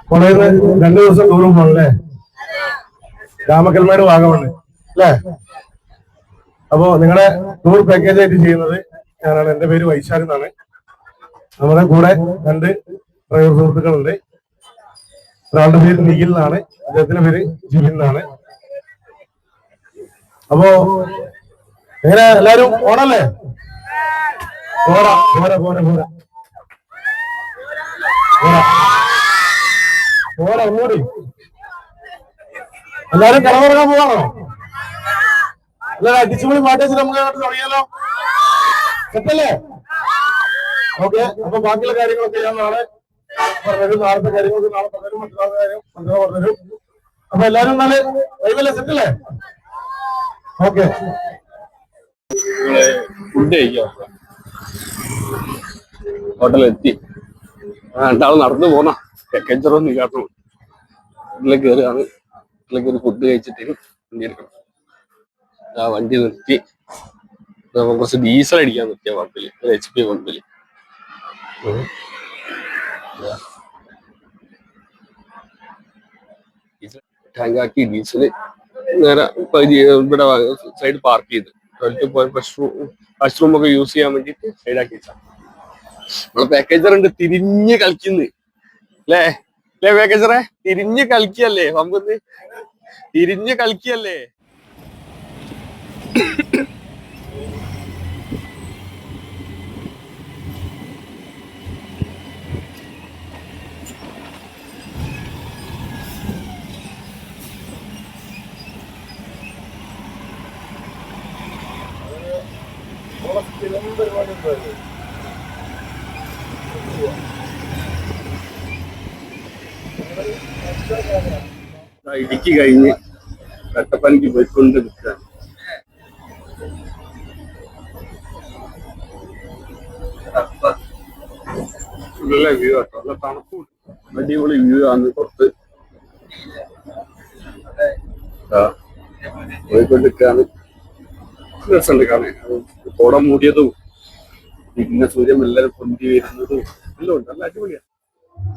കൊടയിന്ന് 2 ദിവസം ടൂറും പോകണല്ലേ? രാമക്കൽമേട് വാഗമണ് അല്ലേ? അപ്പോ നിങ്ങളുടെ ടൂർ പാക്കേജ് ആയിട്ട് ചെയ്യുന്നത് ഞാനാണ്. എന്റെ പേര് വൈശാഖ് എന്നാണ്. നമ്മുടെ കൂടെ 2 ഡ്രൈവർ സുഹൃത്തുക്കളുണ്ട്. ഒരാളുടെ പേര് നിഖിൽ എന്നാണ്, അദ്ദേഹത്തിന്റെ പേര് ജിബിൻ എന്നാണ്. അപ്പോ എങ്ങനെ എല്ലാരും ഓണല്ലേ? പോരാ പോരാ പോരാ പോരാ പോരാ ഒന്നുകൂടി. എല്ലാരും കടമുറങ്ങാൻ പോവാണോ? എല്ലാരും അടിച്ചുപൊളി പാട്ട് വെച്ചിട്ട് നമുക്ക് തുടങ്ങിയാലോ? സെറ്റല്ലേ? ഓക്കെ. അപ്പൊ ബാക്കിയുള്ള കാര്യങ്ങളൊക്കെ ഞാൻ നാളെ പറഞ്ഞുതരും. നാളത്തെ കാര്യങ്ങളൊക്കെ നാളെ പറഞ്ഞുതരും. മറ്റന്നാളത്തെ കാര്യം മറ്റന്നാൾ പറഞ്ഞുതരും. അപ്പൊ എല്ലാരും നാളെ വൈകല്ലേ? സെറ്റല്ലേ? ഓക്കെ. ഫുഡ് കഴിക്കാം. ഹോട്ടലെത്തി. രണ്ടാളും നടന്നു പോന്ന പാക്കേജറൊന്നും ഇല്ലാട്ടോ. വീട്ടിലേക്ക് കയറുകയാണ്. വീട്ടിലേക്ക് ഒരു ഫുഡ് കഴിച്ചിട്ട് വണ്ടി എടുക്കണം. ആ വണ്ടി നിർത്തി കുറച്ച് ഡീസൽ അടിക്കാൻ നിർത്തിയ പമ്പില്, HP പമ്പില്. ടാങ്കാക്കി ഡീസല് നേരെ ഇവിടെ സൈഡ് പാർക്ക് ചെയ്ത് ടോയ്ലറ്റ് പോയ വാഷ്റൂം ഒക്കെ യൂസ് ചെയ്യാൻ വേണ്ടിട്ട് സൈഡാക്കി വെച്ചാൽ നമ്മളെ പാക്കേജർ ഉണ്ട് തിരിഞ്ഞ് കളിക്കുന്നു അല്ലേ? അല്ലേ പാക്കേജറെ? തിരിഞ്ഞ് കളിക്കല്ലേ പമ്പന്ന്, തിരിഞ്ഞ് കളിക്കല്ലേ? ഇടുക്കി കഴിഞ്ഞ് കട്ടപ്പനയ്ക്ക് പോയിക്കൊണ്ട് നിൽക്കുകയാണ്. നല്ല വ്യൂ ആട്ടോ, നല്ല തണുപ്പും അടിപൊളി വ്യൂ ആണ്. പുറത്ത് പോയിക്കൊണ്ട് നിൽക്കുകയാണ്. രസമുണ്ട് കാണാൻ. കോട മൂടിയതും പിന്നെ സൂര്യൻ എല്ലാവരും പൊന്തി വരുന്നതും എല്ലാം ഉണ്ട്. നല്ല അടിപൊളിയാണ്.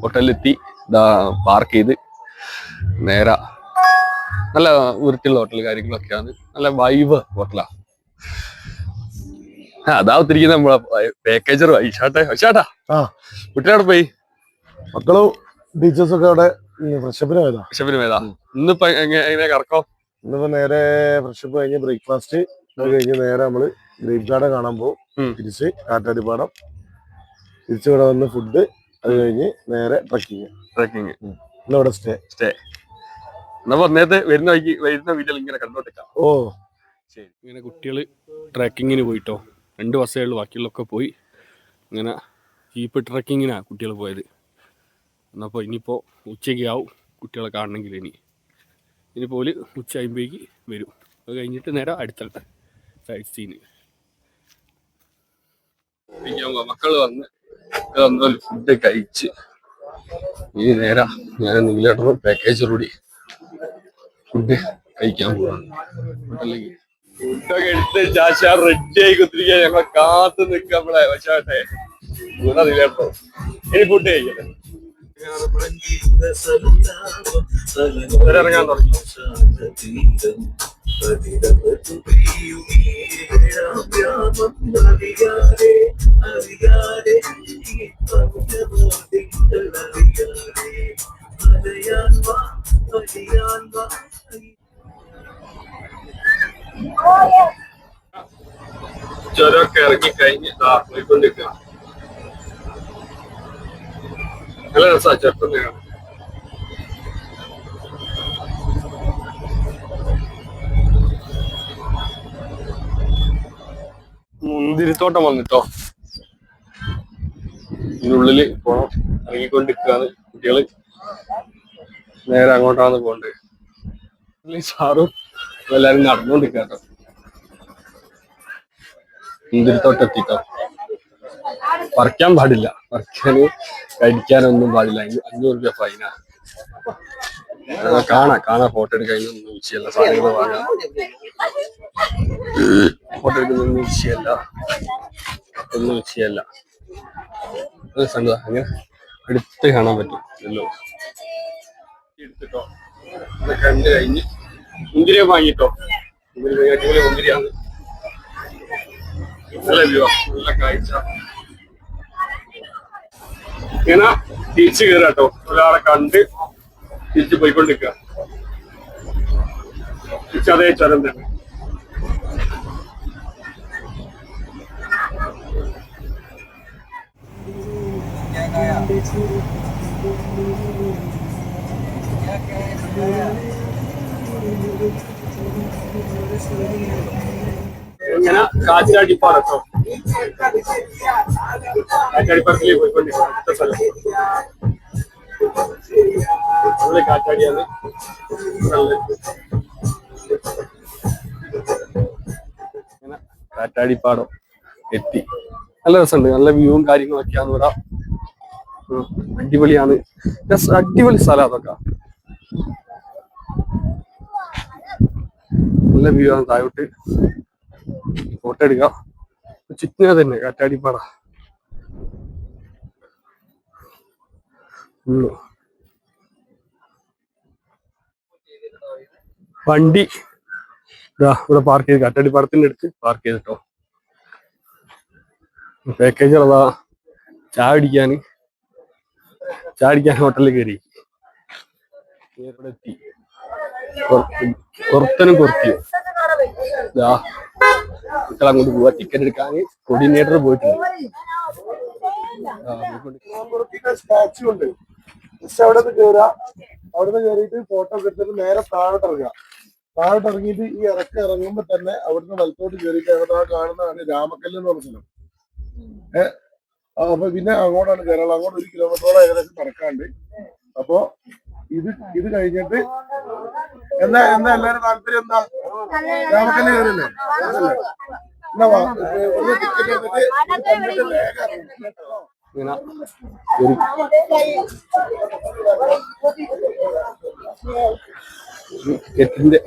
ഹോട്ടലിലെത്തി പാർക്ക് ചെയ്ത് നേരെ നല്ല വൃത്തിയുള്ള ഹോട്ടൽ കാര്യങ്ങളൊക്കെയാണ്. നല്ല വൈബ് ഹോട്ടലാ. അതാ ഒത്തിരിക്കുന്ന നമ്മളെ പാക്കേജർ വൈശാട്ടാ. കുട്ടികളവിടെ പോയി? മക്കളും ടീച്ചേഴ്സും ഒക്കെ അവിടെ ഫ്രഷപ്പിന് പോയതാ. ഇന്നിപ്പോ എങ്ങനെ കറക്കോ? ഇന്നിപ്പോ നേരെ ഫ്രഷപ്പ് കഴിഞ്ഞ് ബ്രേക്ക്ഫാസ്റ്റ് കഴിഞ്ഞ് നേരെ നമ്മള് ഗ്രേപ്പ് ഗാർഡൻ കാണാൻ പോകും. തിരിച്ച് കാറ്റാടിപ്പാടം, തിരിച്ച് ഇവിടെ വന്ന് ഫുഡ്, അത് കഴിഞ്ഞ് നേരെ ട്രക്കിങ്. ഇന്നിവിടെ സ്റ്റേ. നേരത്തെ വരുന്ന വീട്ടിൽ ഇങ്ങനെ കണ്ടോട്ടേക്കാം. ഓ ശരി. ഇങ്ങനെ കുട്ടികള് ട്രക്കിങ്ങിന് പോയിട്ടോ. 2 ബസ്സേ ഉള്ളു, ബാക്കിയുള്ളൊക്കെ പോയി. ഇങ്ങനെ ജീപ്പ് ട്രക്കിങ്ങിനാ കുട്ടികൾ പോയത്. എന്നപ്പോൾ ഇനിയിപ്പോൾ ഉച്ചയ്ക്ക് ആവും കുട്ടികളെ കാണണമെങ്കിൽ. ഇനിയിപ്പോൾ ഉച്ച ആകുമ്പോഴേക്ക് വരും. അത് കഴിഞ്ഞിട്ട് നേരെ അടുത്ത സൈഡ് സീന്. മക്കള് വന്ന് ഫുഡ് കഴിച്ച് ഇനി നേരെ ഞാൻ നീലേട്ടനും പാക്കേജറൂടി ഫുഡ് കഴിക്കാൻ പോവാണ്. ഫുഡൊക്കെ എടുത്ത് ചാശാ റെഡി ആയി കുത്തിരിക്കാൻ ഞങ്ങളെ കാത്തു നിൽക്കുക. നമ്മളെ വശാട്ടെ നീലേട്ടോ ഇനി ഫുഡ് കഴിക്കട്ടെ. ഇറങ്ങാൻ തുടങ്ങി. ചുരമൊക്കെ ഇറങ്ങിക്കഴിഞ്ഞ് പോയിക്കൊണ്ടിരിക്കുക. നല്ല രസാ ചെറുപ്പം. മുന്തിരിത്തോട്ടം വന്നിട്ടോ. ഇതിനുള്ളില് പോണം. ഇറങ്ങിക്കൊണ്ടിരിക്കുകയാണ് കുട്ടികള്. നേരെ അങ്ങോട്ടാണ് പോണ്ടത്. സാറും എല്ലാരും നടന്നുകൊണ്ടിരിക്കാട്ടോ. മുന്തിരിത്തോട്ടം എത്തിട്ടോ. പറിക്കാൻ പാടില്ല, കഴിക്കാനൊന്നും പാടില്ല. 500 രൂപ ഫൈനാ. കാണാ ഫോട്ടോ എടുക്കാനൊന്നും വിഷയമല്ല. സാധനങ്ങൾ വാങ്ങാം. ഫോട്ടോ എടുക്കുന്നൊന്നും വിഷയമല്ല, ഒന്നും വിഷയമല്ല. അങ്ങനെ അടുത്ത് കാണാൻ പറ്റും എല്ലോ. എടുത്തിട്ടോ അതൊക്കെ കണ്ട് കഴിഞ്ഞ് മുന്തിരിയെ വാങ്ങിട്ടോ അടിപൊളി മുന്തിരിയാണ് നല്ല വ്യൂ നല്ല കാഴ്ച ഇങ്ങനെ തിരിച്ചു കയറാട്ടോ ഒരാളെ കണ്ട് തിരിച്ചു പോയിക്കൊണ്ടിരിക്കുക തിരിച്ചതേ ചുരം തന്നെ ഇങ്ങനെ കാറ്റാടിപ്പാടട്ടോ കാറ്റാടിപ്പാടത്തിലേക്ക് പോയിക്കൊണ്ടിരിക്കുക അടുത്ത സ്ഥലം നല്ല കാറ്റാടിയാണ് നല്ല ഇങ്ങനെ കാറ്റാടിപ്പാടം എത്തി നല്ല രസമുണ്ട് നല്ല വ്യൂവും കാര്യങ്ങളൊക്കെയാണ് ഇവിടെ അടിപൊളിയാണ് അടിപൊളി സ്ഥലം അതൊക്കെ നല്ല വ്യൂ ആണ് താഴോട്ട് ഫോട്ടോ എടുക്കാം ചുറ്റിന തന്നെ കാറ്റാടിപ്പാട വണ്ടി ഇതാ ഇവിടെ പാർക്ക് ചെയ്ത് കാറ്റാടിപ്പാടത്തിന്റെ അടുത്ത് പാർക്ക് ചെയ്തിട്ടോ പാക്കേജുള്ളതാ ചായ അടിക്കാൻ ഹോട്ടലിൽ കയറി ഇവിടെ എത്തി പുറത്തനും കുറത്തിയോ ഇതാ മക്കൾ അങ്ങോട്ട് പോവാ ടിക്കറ്റ് എടുക്കാൻ കോർഡിനേറ്റർ പോയിട്ടുണ്ട് സ്റ്റാച്ചു ഉണ്ട് ജസ്റ്റ് അവിടെ നിന്ന് കയറുക അവിടെ നിന്ന് കയറിയിട്ട് ഫോട്ടോ ഒക്കെ എടുത്തിട്ട് നേരെ താഴോട്ട് ഇറങ്ങിയിട്ട് ഈ ഇറങ്ങുമ്പോ തന്നെ അവിടുന്ന് വലത്തോട്ട് കയറിയിട്ട് അവിടെ ആ കാണുന്നതാണ് രാമക്കല്ല് എന്ന് പറഞ്ഞ സ്ഥലം. അപ്പൊ പിന്നെ അങ്ങോട്ടാണ് കേരളം അങ്ങോട്ട് 1 കിലോമീറ്ററോളം ഏകദേശം നടക്കാണ്ട്. അപ്പൊ ഇത് കഴിഞ്ഞിട്ട് എന്താ എല്ലാരും താല്പര്യം എന്താ രാമക്കല്ല് കയറില്ലേ ടിക്കറ്റിന്റെ